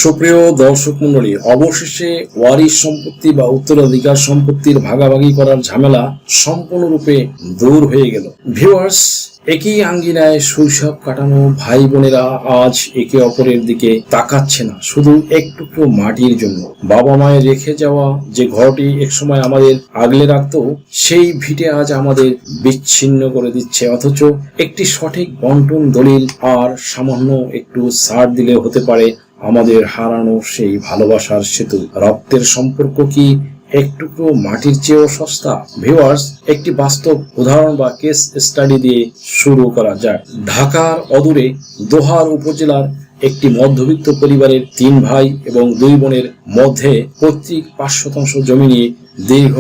সুপ্রিয় দর্শক মন্ডলী, অবশেষে ওয়ারিশ সম্পত্তি বা উত্তরাধিকার সম্পত্তির ভাগাভাগি করার ঝামেলা সম্পূর্ণরূপে দূর হয়ে গেল। ভিউয়ার্স, একই আঙ্গিনায় শৈশব কাটানো ভাই বোনেরা আজ একে অপরের দিকে তাকাচ্ছে না শুধু একটুকু মাটির জন্য। বাবা মায়ের রেখে যাওয়া যে ঘরটি একসময় আমাদের আগলে রাখতো, সেই ভিটে আজ আমাদের বিচ্ছিন্ন করে দিচ্ছে। অথচ একটি সঠিক বন্টন দলিল আর সামান্য একটু ছাড় দিলে হতে পারে আমাদের হারানো সেই ভালোবাসার সেতু। রক্তের সম্পর্ক কি একটুকু মাটির চেয়েও সস্তা? ভিউয়ার্স, একটি বাস্তব উদাহরণ বা কেস স্টাডি দিয়ে শুরু করা যাক। ঢাকার অদূরে দোহার উপজেলার একটি মধ্যবিত্ত পরিবারের 3 ভাই এবং 2 বোনের মধ্যে পৈতৃক 5% জমি নিয়ে দীর্ঘ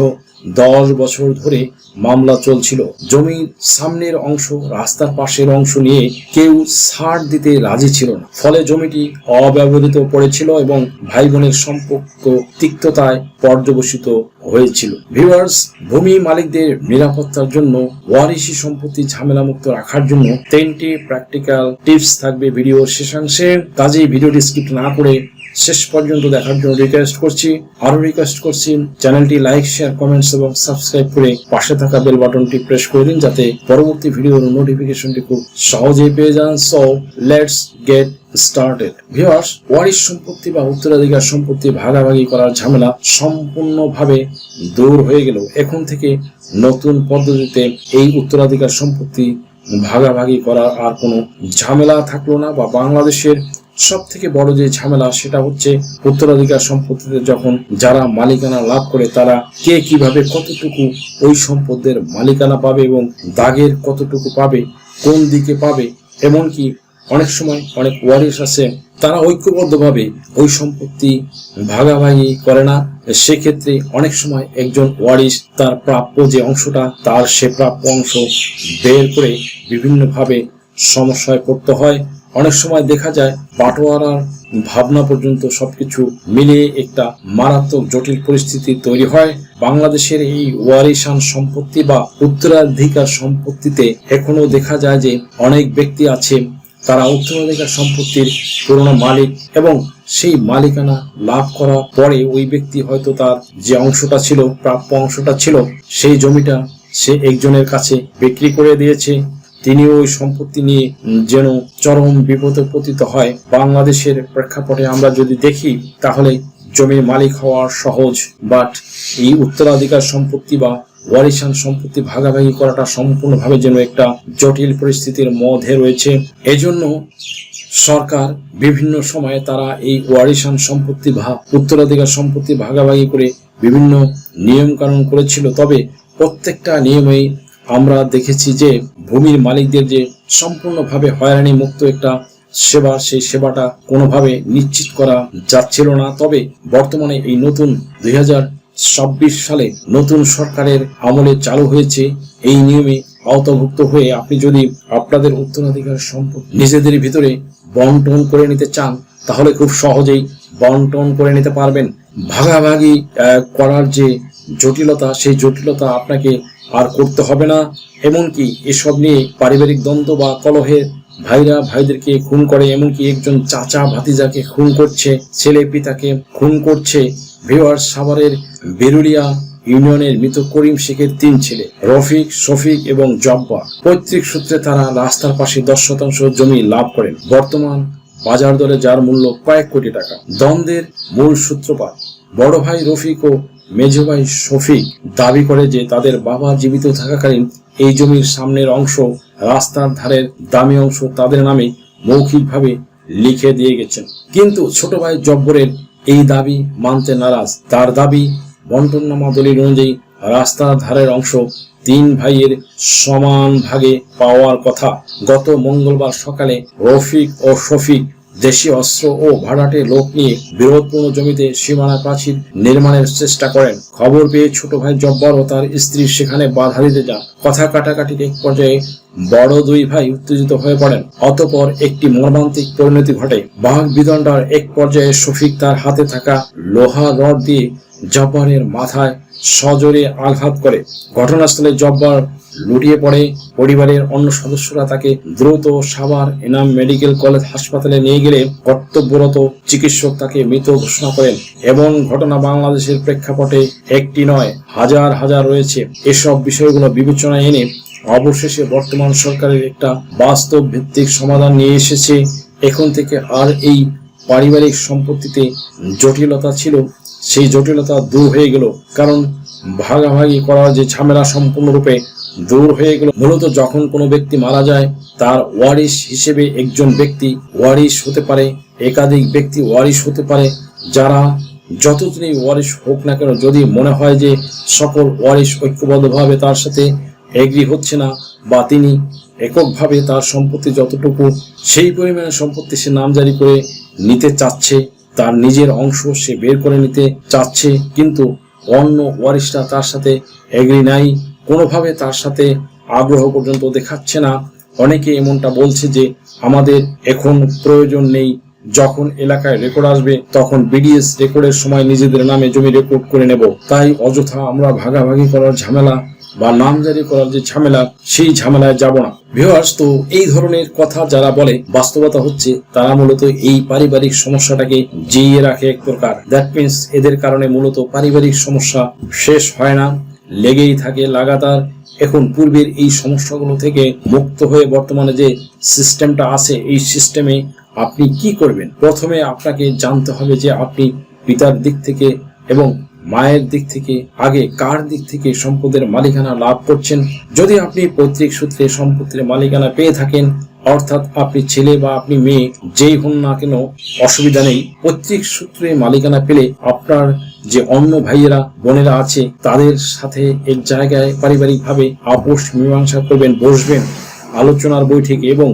10 বছর ধরে মামলা চলছিল। জমির সামনের অংশ রাস্তার পাশের অংশ নিয়ে কেউ ছাড় দিতে রাজি ছিল না। ফলে জমিটি অব্যবহৃত পড়েছিল এবং ভাই বোনের সম্পর্ক তিক্ততায় পর্যবসিত হয়েছিল। ভিউয়ার্স, ভূমি মালিকদের নিরাপত্তার জন্য ওয়ারিশি সম্পত্তি ঝামেলামুক্ত রাখার জন্য 3টি প্র্যাকটিক্যাল টিপস থাকবে ভিডিওর শেষাংশে। কাজেই ভিডিওটি স্কিপ না করে শেষ পর্যন্ত দেখার জন্য রিকোয়েস্ট করছি চ্যানেলটি লাইক, শেয়ার, কমেন্টস এবং সাবস্ক্রাইব করে পাশে থাকা বেল বাটনটি প্রেস করে দিন, যাতে পরবর্তী ভিডিওর নোটিফিকেশনটি খুব সহজেই পেয়ে যান। So let's get started. Viewers, ওয়ারিশ সম্পত্তি বা উত্তরাধিকার সম্পত্তি ভাগাভাগি করার ঝামেলা সম্পূর্ণভাবে দূর হয়ে গেল। এখন থেকে নতুন পদ্ধতিতে এই উত্তরাধিকার সম্পত্তি ভাগাভাগি করার আর কোনো ঝামেলা থাকলো না। বা বাংলাদেশের সব থেকে বড় যে ঝামেলা, সেটা হচ্ছে উত্তরাধিকার সম্পত্তিতে যখন যারা মালিকানা লাভ করে তারা কে কিভাবে কতটুকু ওই সম্পদের মালিকানা পাবে এবং দাগের কতটুকু পাবে, কোন দিকে পাবে। এমনকি অনেক সময় অনেক ওয়ারিশ আছে, তারা ঐক্যবদ্ধভাবে ওই সম্পত্তি ভাগাভাগি করে না। সেক্ষেত্রে অনেক সময় একজন ওয়ারিশ তার প্রাপ্য যে অংশটা, তার সে প্রাপ্য অংশ বের করে বিভিন্নভাবে সমস্যায় পড়তে হয়। অনেক সময় দেখা যায় বাটোয়ারার ভাবনা পর্যন্ত সবকিছু মিলিয়ে একটা মারাত্মক জটিল পরিস্থিতি তৈরি হয়। বাংলাদেশের এই ওয়ারিশান সম্পত্তি বা উত্তরাধিকার সম্পত্তিতে এখনো দেখা যায় যে অনেক ব্যক্তি আছে, তারা উত্তরাধিকার সম্পত্তির পুরনো মালিক এবং সেই মালিকানা লাভ করার পরে ওই ব্যক্তি হয়তো তার যে অংশটা ছিল, প্রাপ্য অংশটা ছিল, সেই জমিটা সে একজনের কাছে বিক্রি করে দিয়েছে। তিনি ওই সম্পত্তি নিয়ে যেন চরম বিপদে পতিত হয়। বাংলাদেশের প্রেক্ষাপটে আমরা যদি দেখি, তাহলে জমির মালিক হওয়া সহজ, বাট এই উত্তরাধিকার সম্পত্তি বা ওয়ারিশান সম্পত্তি ভাগাভাগি করাটা সম্পূর্ণভাবে যেন একটা জটিল পরিস্থিতির মধ্যে রয়েছে। এজন্য সরকার বিভিন্ন সময়ে তারা এই ওয়ারিশান সম্পত্তি বা উত্তরাধিকার সম্পত্তি ভাগাভাগি করে বিভিন্ন নিয়ম কানুন করেছিল। তবে প্রত্যেকটা নিয়মেই আমরা দেখেছি যে ভূমির মালিকদের যে সম্পূর্ণভাবে হয়রানি মুক্ত একটা সেবা, সেই সেবাটা কোনোভাবে নিশ্চিত করা যাচ্ছিল না। তবে বর্তমানে এই নতুন 2026 সালে নতুন সরকারের আমলে চালু হয়েছে এই নিয়মে আওতাভুক্ত হয়ে আপনি যদি আপনাদের উত্তরাধিকার সম্পত্তি নিজেদের ভিতরে বন্টন করে নিতে চান, তাহলে খুব সহজেই বন্টন করে নিতে পারবেন। ভাগাভাগি করার যে জটিলতা, সেই জটিলতা আপনাকে আর করতে হবে না। এমনকি এসব নিয়ে পারিবারিক দ্বন্দ্ব বা কলহে ভাইরা ভাইদেরকে খুন করে, এমনকি একজন চাচা ভাতিজাকে খুন করছে, ছেলে পিতাকে খুন করছে। ভিউয়ার্স, সাভারের বেরুলিয়া ইউনিয়নের মৃত করিম শেখের 3 ছেলে রফিক, শফিক এবং জব্বা পৈতৃক সূত্রে তারা রাস্তার পাশে 10% জমি লাভ করেন। বর্তমান বাজার দরে যার মূল্য কয়েক কোটি টাকা। দ্বন্দ্বের মূল সূত্রপাত, বড় ভাই রফিক ও মেজ ভাই শফিক দাবি করে যে তাদের বাবা জীবিত থাকাকালীন এই জমির সামনের অংশ, রাস্তার ধারের দামি অংশ তাদের নামে মৌখিকভাবে লিখে দিয়ে গেছেন। কিন্তু ছোট ভাই জব্বরের এই দাবি মানতে নারাজ। তার দাবি, বন্টননামা দলিল অনুযায়ী রাস্তার ধারের অংশ 3 ভাইয়ের সমান ভাগে পাওয়ার কথা। গত মঙ্গলবার সকালে রফিক ও শফিক দেশি অস্ত্র ও ভাড়াটে লোক নিয়ে বিরোধপূর্ণ জমিতে সীমানা প্রাচীর নির্মাণের চেষ্টা করেন। খবর পেয়ে ছোট ভাই জব্বার ও তার স্ত্রী সেখানে বাধা দিতে যান। কথা কাটাকাটির এক পর্যায়ে বড় 2 ভাই উত্তেজিত হয়ে পড়েন। অতঃপর একটি মর্মান্তিক পরিণতি ঘটে। বাঘ বিদণ্ডার এক পর্যায়ে শফিক তার হাতে থাকা লোহা রড দিয়ে জব্বারের মাথায় সজোরে আঘাত করে। ঘটনাস্থলে জব্বার লুটিয়ে পড়ে। পরিবারের অন্য সদস্যরা তাকে দ্রুত সাভার এনাম মেডিকেল কলেজ হাসপাতালে নিয়ে গেলে কর্তব্যরত চিকিৎসক তাকে মৃত ঘোষণা করেন। এবং ঘটনা বাংলাদেশের প্রেক্ষাপটে একটি নয়, হাজার হাজার রয়েছে। এসব বিষয়গুলো বিবেচনায় এনে অবশেষে বর্তমান সরকারের একটা বাস্তব ভিত্তিক সমাধান নিয়ে এসেছে। এখন থেকে আর এই পারিবারিক সম্পত্তিতে জটিলতা ছিল, সেই জটিলতা দূর হয়ে গেল। কারণ ভাগাভাগি করার যে ঝামেলা সম্পূর্ণরূপে দূর হয়ে গেল। মূলত যখন কোনো ব্যক্তি মারা যায়, তার ওয়ারিশ হিসেবে একজন ব্যক্তি ওয়ারিশ হতে পারে, একাধিক ব্যক্তি ওয়ারিশ হতে পারে। যারা যতদিনই ওয়ারিশ হোক না কেন, যদি মনে হয় যে সকল ওয়ারিশ ঐক্যবদ্ধভাবে তার সাথে এগ্রি হচ্ছে না, বা তিনি এককভাবে তার সম্পত্তি যতটুকু সেই পরিমাণে সম্পত্তি সে নামজারি করে নিতে চাচ্ছে, তার নিজের অংশ সে বের করে নিতে চাচ্ছে, কিন্তু অন্য ওয়ারিশরা তার সাথে এগ্রি নাই, কোনোভাবে তার সাথে আগ্রহ পর্যন্ত দেখাচ্ছে না। অনেকে এমনটা বলছে যে আমাদের এখন প্রয়োজন নেই, যখন এলাকায় রেকর্ড আসবে তখন বিডিএস রেকর্ডের সময় নিজেদের নামে জমি রেকর্ড করে নেব। তাই অযথা আমরা ভাগাভাগি করার ঝামেলা বা নামজারি করার যে ঝামেলা, সেই ঝামেলায় যাব না। ভিউয়ার্স, তো এই ধরনের কথা যারা বলে, বাস্তবতা হচ্ছে তারা মূলত এই পারিবারিক সমস্যাটাকে জিইয়ে রাখে এক প্রকার। দ্যাট মিনস এদের কারণে মূলত পারিবারিক সমস্যা শেষ হয় না, লেগেই থাকে লাগাতার। এখন পূর্বের এই সমস্যাগুলো থেকে মুক্ত হয়ে বর্তমানে যে সিস্টেমটা আছে, এই সিস্টেমে আপনি কি করবেন? প্রথমে আপনাকে জানতে হবে যে আপনি পিতার দিক থেকে এবং মায়ের দিক থেকে আগে কার দিক থেকে সম্পদের মালিকানা লাভ করছেন। যদি আপনি পৈতৃক সূত্রে সম্পত্তির মালিকানা পেয়ে থাকেন, অর্থাৎ আপনি ছেলে বা আপনি মেয়ে যেই হন না কেন, অসুবিধা নেই। পৈতৃক সূত্রে মালিকানা পেলে আপনার যে অন্য ভাইয়েরা বোনেরা আছে তাদের সাথে এক জায়গায় পারিবারিকভাবে আপোষ মীমাংসা করবেন, বসবেন আলোচনার বৈঠকে, এবং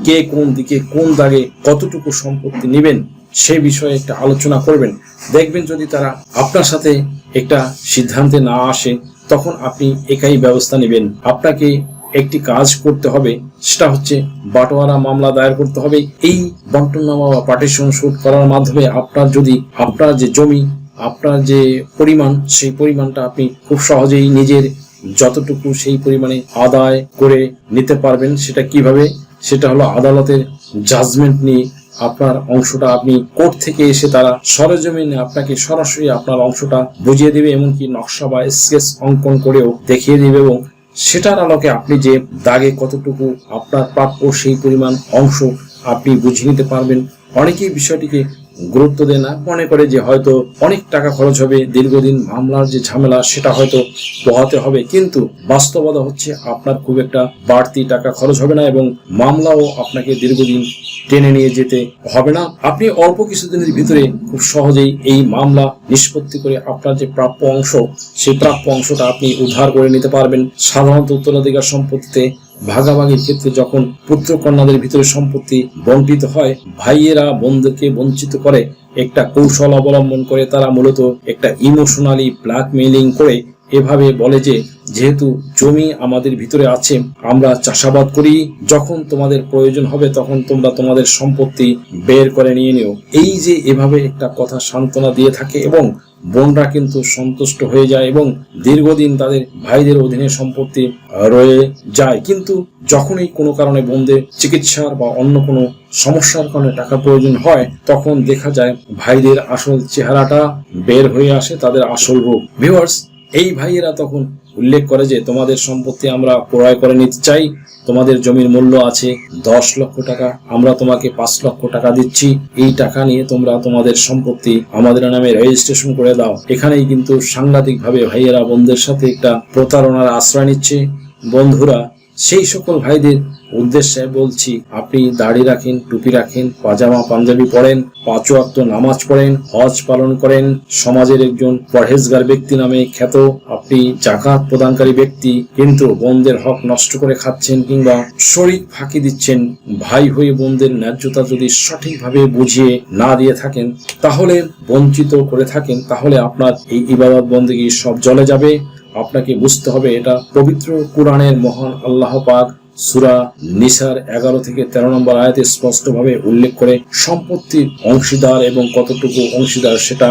কে কোন দিকে কোন দাগে কতটুকু সম্পত্তি নেবেন সে বিষয়ে একটা আলোচনা করবেন। দেখবেন যদি তারা আপনার সাথে একটা সিদ্ধান্তে না আসে, তখন আপনি একাই ব্যবস্থা নেবেন। আপনাকে একটি কাজ করতে হবে, সেটা হচ্ছে বাটোয়ারা মামলা দায়ের করতে হবে। এই বন্টননামা বা পার্টিশন শুট করার মাধ্যমে আপনার যদি আপনার যে জমি, আপনার যে পরিমাণ, সেই পরিমাণটা আপনি খুব সহজেই নিজের যতটুকু সেই পরিমাণে আদায় করে নিতে পারবেন। সেটা কিভাবে? সেটা হলো আদালতের জাজমেন্ট নিয়ে আপনার অংশটা আপনি কোর্ট থেকে এসে তারা সরেজমিনে আপনাকে সরাসরি আপনার অংশটা বুঝিয়ে দেবে, এমনকি নকশা বা স্কেচ অঙ্কন করেও দেখিয়ে দেবে, এবং সেটার আলোকে আপনি যে দাগে কতটুকু আপনার প্রাপ্য সেই পরিমাণ অংশ আপনি বুঝে নিতে পারবেন। অনেকেই বিষয়টিকে গুরুত্ব দেয় না, মনে করে যে হয়তো অনেক টাকা খরচ হবে, দীর্ঘদিন মামলার যে ঝামেলা সেটা হয়তো পোহাতে হবে। কিন্তু বাস্তবতা হচ্ছে আপনার খুব একটা বাড়তি টাকা খরচ হবে না, এবং মামলাও আপনাকে দীর্ঘদিন টেনে নিয়ে যেতে হবে না। আপনি অল্প কিছুদিনের ভিতরে খুব সহজেই এই মামলা নিষ্পত্তি করে আপনার যে প্রাপ্য অংশ, সেই প্রাপ্য অংশটা আপনি উদ্ধার করে নিতে পারবেন। সাধারণত উত্তরাধিকার সম্পত্তিতে ভাগাভাগির ক্ষেত্রে যখন পুত্র কন্যাদের ভিতরে সম্পত্তি বন্টিত হয়, ভাইয়েরা বোনদেরকে বঞ্চিত করে একটা কৌশল অবলম্বন করে। তারা মূলত একটা ইমোশনালি ব্ল্যাকমেইলিং করে এভাবে বলে যে যেহেতু জমি আমাদের ভিতরে আছে, আমরা চাষাবাদ করি, যখন তোমাদের প্রয়োজন হবে তখন তোমরা তোমাদের সম্পত্তি বের করে নিয়ে নিও। এই যে এভাবে একটা কথা সান্ত্বনা দিয়ে থাকে, এবং বোনরা কিন্তু সন্তুষ্ট হয়ে যায় এবং দীর্ঘদিন তাদের ভাইদের অধীনে সম্পত্তি রয়ে যায়। কিন্তু যখনই কোনো কারণে বোনদের চিকিৎসার বা অন্য কোনো সমস্যার কারণে টাকা প্রয়োজন হয়, তখন দেখা যায় ভাইদের আসল চেহারাটা বের হয়ে আসে, তাদের আসল রূপ। ভিউয়ার্স, এই ভাইয়েরা তখন উল্লেখ করে যে তোমাদের সম্পত্তি আমরা ক্রয় করে নিতে চাই, তোমাদের জমির মূল্য আছে 10 লক্ষ টাকা, আমরা তোমাকে 5 লক্ষ টাকা দিচ্ছি, এই টাকা নিয়ে তোমরা তোমাদের সম্পত্তি আমাদের নামে রেজিস্ট্রেশন করে দাও। এখানেই কিন্তু সাংঘাতিকভাবে ভাইয়েরা বোনদের সাথে একটা প্রতারণার আশ্রয় নিচ্ছে। বন্ধুরা, সেই সকল ভাইদের উদ্দেশ্যে বলছি, আপনি দাড়ি রাখেন, টুপি রাখেন, পাজামা পাঞ্জাবি পরেন, 5 ওয়াক্ত নামাজ পড়েন, হজ পালন করেন, সমাজের একজন পরহেজগার ব্যক্তি নামে খ্যাত, আপনি জাকাত প্রদানকারী ব্যক্তি, কিন্তু বোনদের হক নষ্ট করে খাচ্ছেন কিংবা শরীক ফাঁকি দিচ্ছেন। ভাই হয়ে বোনদের ন্যায্যতা যদি সঠিকভাবে বুঝিয়ে না দিয়ে থাকেন, তাহলে বঞ্চিত করে থাকেন, তাহলে আপনার এই ইবাদত বন্দেগী সব জলে যাবে। আপনাকে বুঝতে হবে এটা পবিত্র কুরআনের মহান আল্লাহ পাক সূরা নিসার 11 থেকে 13 নম্বর আয়াতে স্পষ্টভাবে উল্লেখ করে সম্পত্তির অংশীদার এবং কতটুকু অংশীদার সেটা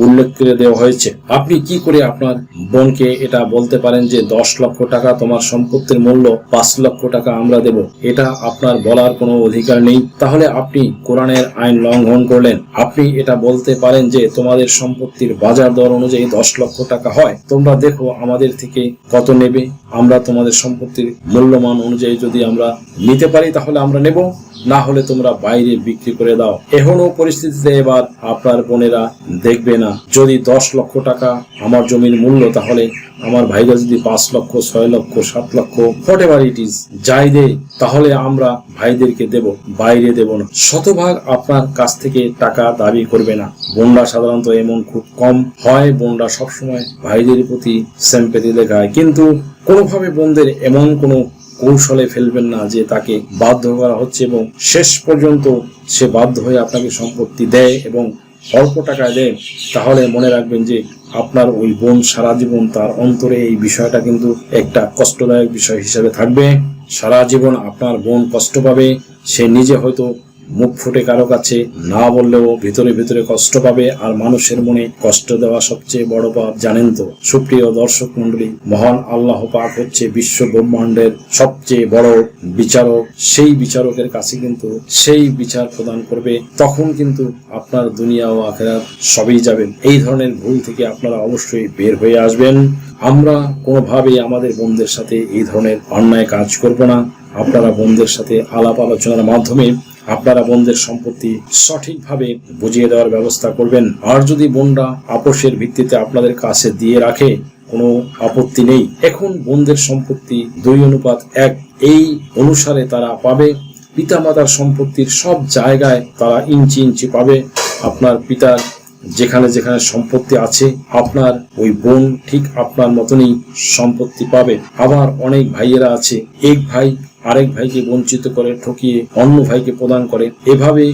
উল্লেখ করে দেওয়া হয়েছে। আপনি কি করে আপনার বোনকে এটা বলতে পারেন যে 10 লক্ষ টাকা তোমার সম্পত্তির মূল্য, 5 লক্ষ টাকা আমরা দেব? এটা আপনার বলার কোনো অধিকার নেই। তাহলে আপনি কোরআনের আইন লঙ্ঘন করলেন। আপনি এটা বলতে পারেন যে তোমাদের সম্পত্তির বাজার দর অনুযায়ী 10 লক্ষ টাকা হয়, তোমরা দেখো আমাদের থেকে কত নেবে, আমরা তোমাদের সম্পত্তির মূল্যমান অনুযায়ী যদি আমরা নিতে পারি তাহলে আমরা নেব, না হলে তোমরা বাইরে বিক্রি করে দাও। এখনো পরিস্থিতিতে এবার আপনার বোনেরা দেখবে না যদি 10 লক্ষ টাকা আমার জমির মূল্য, তাহলে আমার ভাইরা যদি 5 লক্ষ, 6 লক্ষ, 7 লক্ষ হোয়াটএভার ইট ইজ যাই দেয়, তাহলে আমরা ভাইদেরকে দেব, বাইরে দেব না। শতভাগ আপনার কাছ থেকে টাকা দাবি করবে না। বোনরা সাধারণত এমন খুব কম হয়, বোনরা সবসময় ভাইদের প্রতি সিম্প্যাথি দেখায়, কিন্তু কোনোভাবে বোনদের এমন কোনো কৌশলে ফেলবেন না যে তাকে বাধ্য করা হচ্ছে এবং শেষ পর্যন্ত সে বাধ্য হয়ে আপনাকে সম্পত্তি দেয় এবং অল্প টাকায় দেয়। তাহলে মনে রাখবেন যে আপনার ওই বোন সারা জীবন তার অন্তরে এই বিষয়টা কিন্তু একটা কষ্টদায়ক বিষয় হিসেবে থাকবে। সারা জীবন আপনার বোন কষ্ট পাবে। সে নিজে হয়তো মুখ ফুটে কারো কাছে না বললেও ভিতরে ভিতরে কষ্ট পাবে। আর মানুষের মনে কষ্ট দেওয়া সবচেয়ে বড় পাপ, জানেন তো? সুপ্রিয় দর্শক মন্ডলী, মহান আল্লাহ পাক হচ্ছে বিশ্ব ব্রহ্মাণ্ডের সবচেয়ে বড় বিচারক। সেই বিচারকের কাছে কিন্তু সেই বিচার প্রদান করবে, তখন কিন্তু আপনার দুনিয়া ও আখিরাত সবই যাবেন। এই ধরনের ভুল থেকে আপনারা অবশ্যই বের হয়ে আসবেন। আমরা কোনোভাবেই আমাদের বোনদের সাথে এই ধরনের অন্যায় কাজ করব না। আপনারা বোনদের সাথে আলাপ আলোচনার মাধ্যমে আপনারা বোনদের সম্পত্তি সঠিকভাবে বুঝিয়ে দেওয়ার ব্যবস্থা করবেন। আর যদি বোনরা আপোষের ভিত্তিতে আপনাদের কাছে দিয়ে রাখে, কোনো আপত্তি নেই। এখন বোনদের সম্পত্তি 2:1 এই অনুসারে তারা পাবে। পিতামাতার সম্পত্তির সব জায়গায় তারা ইঞ্চি ইঞ্চি পাবে। আপনার পিতার যেখানে যেখানে সম্পত্তি আছে, আপনার ওই বোন ঠিক আপনার মতনই সম্পত্তি পাবে। আবার অনেক ভাইয়েরা আছে, এক ভাই আরেক ভাইকে বঞ্চিত করে, ঠকিয়ে অন্য ভাইকে প্রদান করে। এভাবে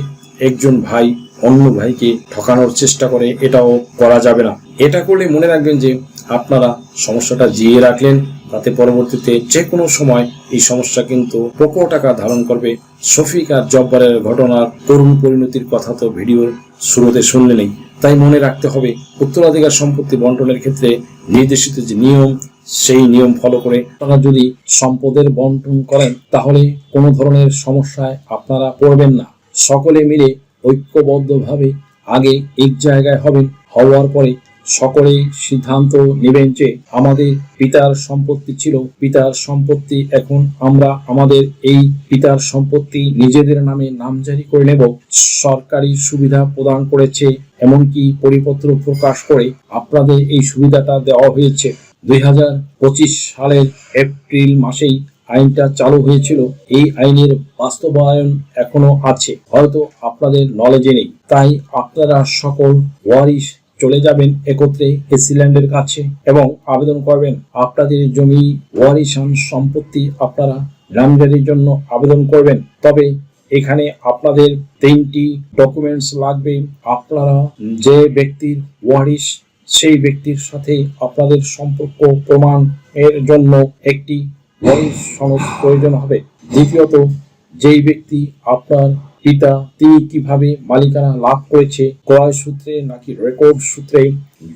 একজন ভাই অন্য ভাইকে ঠকানোর চেষ্টা করে, এটাও করা যাবে না। এটা করলে মনে রাখবেন যে আপনারা সমস্যাটা জিয়ে রাখলেন, তাতে পরবর্তীতে যে কোনো সময় এই সমস্যা কিন্তু প্রকট আকার ধারণ করবে। শফিক আর জব্বারের ঘটনার করুণ পরিণতির কথা তো ভিডিওর শুরুতে শুনলেনই। তাই মনে রাখতে হবে, উত্তরাধিকার সম্পত্তি বন্টনের ক্ষেত্রে নির্দেশিত যে নিয়ম, সেই নিয়ম ফলো করে আপনারা যদি সম্পদের বন্টন করেন, তাহলে কোনো ধরনের সমস্যায় আপনারা পড়বেন না। সকলে মিলে ঐক্যবদ্ধভাবে আগে এক জায়গায় হবেন। হওয়ার পরে সকলেই সিদ্ধান্ত নেবেন যে আমাদের পিতার সম্পত্তি ছিল, পিতার সম্পত্তি এখন আমরা আমাদের এই পিতার সম্পত্তি নিজেদের নামে নামজারি করে নেব। সরকারি সুবিধা প্রদান করেছে, এমনকি পরিপত্র প্রকাশ করে আপনাদের এই সুবিধাটা দেওয়া হয়েছে। 2025 সালের এপ্রিল মাসেই আইনটা চালু হয়েছিল। এই আইনের বাস্তবায়ন এখনো আছে, হয়তো আপনাদের নলেজে নেই। তাই আপনারা সকল ওয়ারিশ চলে যাবেন একত্রে এসিল্যান্ডের কাছে এবং আবেদন করবেন আপনাদের জমি ওয়ারিশান সম্পত্তি আপনারা নামজারির জন্য আবেদন করবেন। তবে এখানে আপনাদের 3টি ডকুমেন্টস লাগবে। আপনারা যে ব্যক্তির ওয়ারিশ, সেই ব্যক্তির সাথে আপনাদের সম্পর্ক প্রমাণ এর জন্য একটি ওয়ারিশ সনদ প্রয়োজন হবে। দ্বিতীয়ত, যেই ব্যক্তি আপনার পিতা, তিনি কিভাবে মালিকানা লাভ করেছে, ক্রয় সূত্রে নাকি রেকর্ড সূত্রে?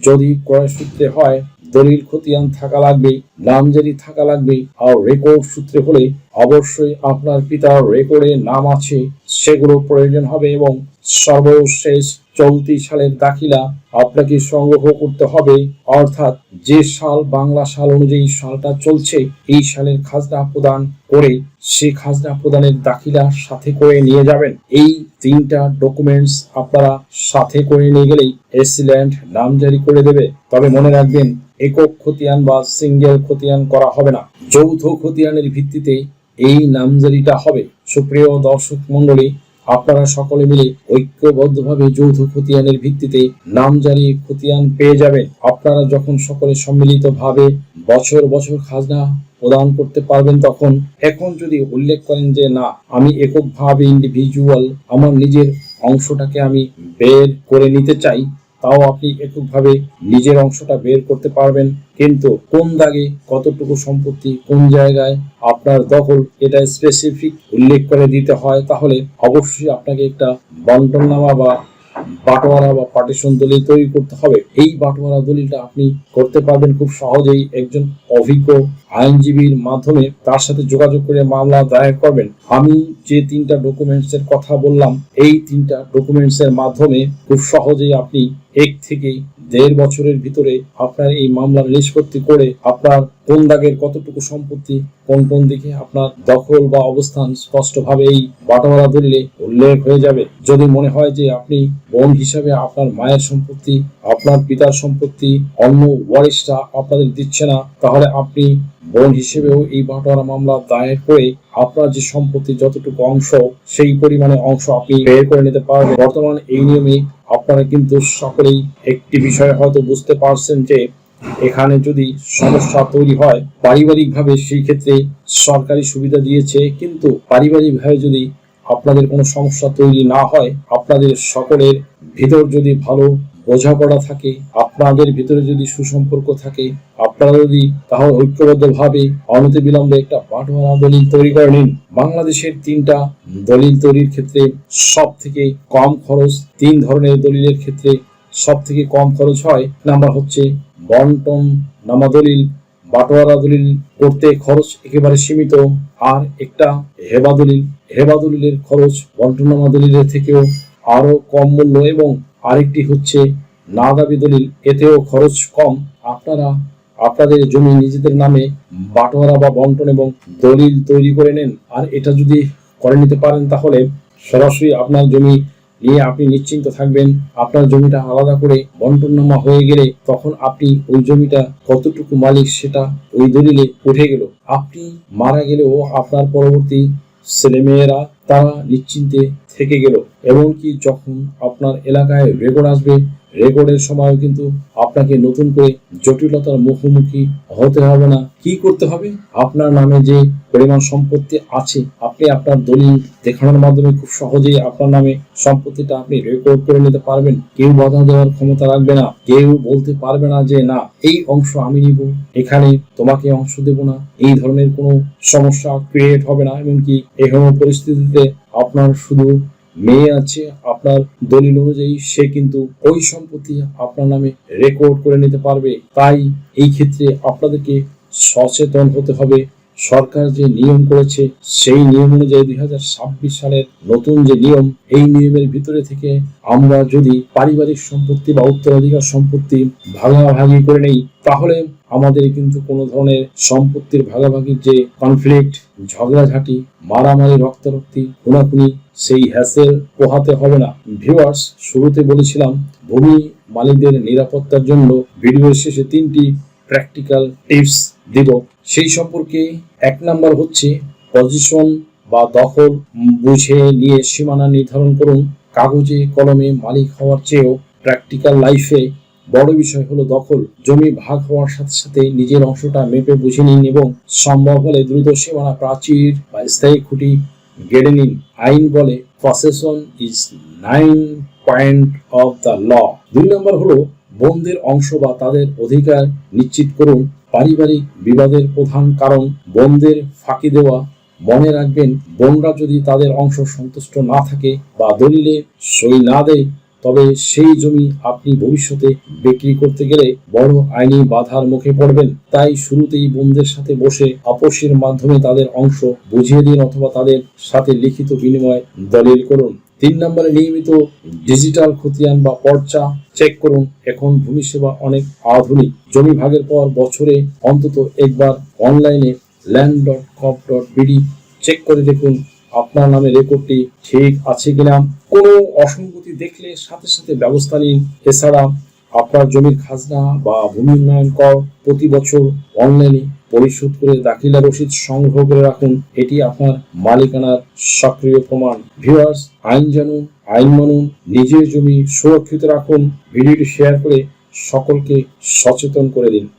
যদি ক্রয় সূত্রে হয়, দলিল খতিয়ান থাকা লাগবে, নামজারি থাকা লাগবে। আর রেকর্ড সূত্রে হলে অবশ্যই আপনার পিতার রেকর্ডে নাম আছে, সেগুলো প্রয়োজন হবে। এবং সর্বশেষ চলতি সালের দাখিলা আপনাকে সংগ্রহ করতে হবে, অর্থাৎ যে সাল বাংলা সাল অনুযায়ী সালটা চলছে, এই সালের খাজনা প্রদান করে সেই খাজনা প্রদানের দাখিলা সাথে করে নিয়ে যাবেন। এই 3টা ডকুমেন্টস আপনারা সাথে করে নিয়ে গেলেই এসিল্যান্ড নামজারি করে দেবে। তবে মনে রাখবেন, একক খতিয়ান বা সিঙ্গেল খতিয়ান করা হবে না, যৌথ খতিয়ানের ভিত্তিতে এই নামজারিটা হবে। সুপ্রিয় দর্শক মন্ডলী, আপনারা সকলে মিলে ঐক্যবদ্ধভাবে যৌথ খতিয়ানের ভিত্তিতে নামজারি খতিয়ান পেয়ে যাবেন। আপনারা যখন সকলে সম্মিলিতভাবে বছর বছর খাজনা প্রদান করতে পারবেন, তখন এখন যদি উল্লেখ করেন যে না, আমি এককভাবে ইন্ডিভিজুয়াল আমার নিজের অংশটাকে আমি বের করে নিতে চাই, তাও আপনি এককভাবে নিজের অংশটা বের করতে পারবেন, কিন্তু কোন দাগে কতটুকু সম্পত্তি কোন জায়গায় আপনার দখল এটা স্পেসিফিক উল্লেখ করে দিতে হয়, তাহলে অবশ্যই আপনাকে একটা বন্টননামা বা বাটোয়ারা বা পার্টিশন দলিল তৈরি করতে হবে। এই বাটোয়ারা দলিলটা আপনি করতে পারবেন খুব সহজেই একজন অভিজ্ঞ আইনজীবীর মাধ্যমে। তার সাথে যোগাযোগ করে মামলা দায়ের করবেন। আমি যে 3টা ডকুমেন্টস এর কথা বললাম, এই 3টা ডকুমেন্টস এর মাধ্যমে খুব সহজেই আপনি 1 থেকে 1.5 বছরের ভিতরে আপনার এই মামলার নিষ্পত্তি করে আপনার কোন দাগের কতটুকু সম্পত্তি কোন কোন দিকে আপনার দখল বা অবস্থান স্পষ্টভাবে এই বাটোয়ারা দলিলে উল্লেখ হয়ে যাবে। যদি মনে হয় যে আপনি বোন হিসাবে আপনার মায়ের সম্পত্তি, আপনার পিতার সম্পত্তি অন্য ওয়ারিশরা আপনাদের দিচ্ছে না, তাহলে আপনি বোন হিসেবেও এই বাটোয়ারা মামলা দায়ের করে আপনার যে সম্পত্তি যতটুকু অংশ সেই পরিমাণে অংশ আপনি বের করে নিতে পারবেন। বর্তমান এই নিয়মে আপনারা কিন্তু সকলেই একটি বিষয় হয়তো বুঝতে পারছেন যে এখানে যদি সমস্যা তৈরি হয় পারিবারিকভাবে, সেই ক্ষেত্রে সরকারি সুবিধা দিয়েছে, কিন্তু পারিবারিকভাবে যদি আপনাদের কোনো সমস্যা তৈরি না হয়, আপনাদের সকলের ভিতর যদি ভালো বোঝাপড়া থাকে, আপনাদের ভিতরে যদি সুসম্পর্ক থাকে, আপনারা যদি তাহলে ঐক্যবদ্ধভাবে অনতিবিলম্বে একটা বাটোয়ারা দলিল তৈরি করে নিন। বাংলাদেশের 3টা দলিল তৈরির ক্ষেত্রে সব থেকে কম খরচ, 3 ধরনের দলিলের ক্ষেত্রে সব থেকে কম খরচ হয়। নাম্বার হচ্ছে বন্টন নামা দলিল। বাটোয়ারা দলিল করতে খরচ একেবারে সীমিত। আর একটা হেবা দলিল। হেবা দলিলের খরচ বন্টননামা দলিলের থেকেও আরো কম মূল্য, এবং আরেকটি হচ্ছে না দাবি দলিল, এতেও খরচ কম। আপনারা আপনাদের জমি নিজেদের নামে বাটোয়ারা বা বন্টন এবং দলিল তৈরি করে নেন। আর এটা যদি করে নিতে পারেন তাহলে সরাসরি আপনার জমি নিয়ে আপনি নিশ্চিন্ত থাকবেন। আপনার জমিটা আলাদা করে বন্টননামা হয়ে গেলে তখন আপনি ওই জমিটা কতটুকু মালিক সেটা ওই দলিলে উঠে গেল। আপনি মারা গেলেও আপনার পরবর্তী ছেলেমেয়েরা তারা নিশ্চিন্তে থেকে গেল। এমনকি যখন আপনার এলাকায় রেকর্ড আসবে, রেকর্ডের সময়ও কিন্তু আপনাকে নতুন করে জটিলতার মুখোমুখি হতে হবে না। কি করতে হবে? আপনার নামে যে পরিমাণ সম্পত্তি আছে আপনি আপনার দলিল দেখানোর মাধ্যমে খুব সহজেই আপনার নামে সম্পত্তিটা আপনি রেকর্ড করে নিতে পারবেন। কেউ বাধা দেওয়ার ক্ষমতা রাখবে না, কেউ বলতে পারবে না যে না এই অংশ আমি নিব, এখানে তোমাকে অংশ দেব না। এই ধরনের কোনো সমস্যা ক্রিয়েট হবে না। এমনকি এরকম পরিস্থিতিতে আপনার শুধু মেয়ে আছে, আপনার দলিল অনুযায়ী সে কিন্তু ওই সম্পত্তি আপনার নামে রেকর্ড করে নিতে পারবে। তাই এই ক্ষেত্রে আপনাদেরকে সচেতন হতে হবে। সরকার যে নিয়ম করেছে সেই নিয়ম অনুযায়ী 2026 সালের নতুন যে নিয়ম, এই নিয়মের ভিতরে থেকে আমরা যদি পারিবারিক সম্পত্তি বা উত্তরাধিকার সম্পত্তি ভাগাভাগি করে নেই, তাহলে আমাদের কিন্তু কোনো ধরনের সম্পত্তির ভাগাভাগির যে কনফ্লিক্ট, ঝগড়াঝাটি, মারামারি, রক্তারক্তি, খুনাখুনি, সেই হ্যাসেল পোহাতে হবে না। ভিউয়ার্স, শুরুতে বলেছিলাম ভূমি মালিকদের নিরাপত্তার জন্য ভিডিওর শেষে 3টি প্র্যাকটিক্যাল টিপস দিব। সেই সম্পর্কে 1 নাম্বার হচ্ছে পজিশন বা দখল বুঝে নিয়ে সীমানা নির্ধারণ করুন। কাগজে কলমে মালিক হওয়ার চেয়েও প্র্যাকটিক্যাল লাইফে বড় বিষয় হলো দখল। জমি ভাগ হওয়ার সাথে সাথে নিজের অংশটা মেপে বুঝে নিন এবং সম্ভব হলে দ্রুত সীমানা প্রাচীর বা স্থায়ী খুঁটি গেড়ে নিন। আইন বলে possession is 9 point of the law. 2 number হলো বোনদের অংশ বা তাদের অধিকার নিশ্চিত করুন। পারিবারিক বিবাদের প্রধান কারণ বোনদের ফাঁকি দেওয়া। মনে রাখবেন, বোনরা যদি তাদের অংশ সন্তুষ্ট না থাকে বা দলিলে সই না দেয়, তবে সেই জমি আপনি ভবিষ্যতে বিক্রি করতে গেলে বড় আইনি বাধার মুখে পড়বেন। তাই শুরুতেই বোনদের সাথে বসে আপোষের মাধ্যমে তাদের অংশ বুঝিয়ে দিন অথবা তাদের সাথে লিখিত বিনিময় দলিল করুন। 3 নম্বরে নিয়মিত ডিজিটাল খতিয়ান বা পর্চা চেক করুন। এখন ভূমি সেবা অনেক আধুনিক। জমি ভাগের পর বছরে অন্তত একবার অনলাইনে land.gov.bd চেক করে দেখুন আপনার নামে রেকর্ডটি ঠিক আছে কিনা। কোনো অসঙ্গতি দেখলে সাথে সাথে ব্যবস্থা নিন। এছাড়া আপনার জমির খাজনা বা ভূমি উন্নয়ন কর প্রতি বছর অনলাইনে পরিশোধ করে দাখিলা রসিদ সংগ্রহ করে রাখুন। এটি আপনার মালিকানার সক্রিয় প্রমাণ। ভিউয়ার্স, আইন জানুন, আইন মানুন, নিজের জমি সুরক্ষিত রাখুন। ভিডিওটি শেয়ার করে সকলকে সচেতন করে দিন।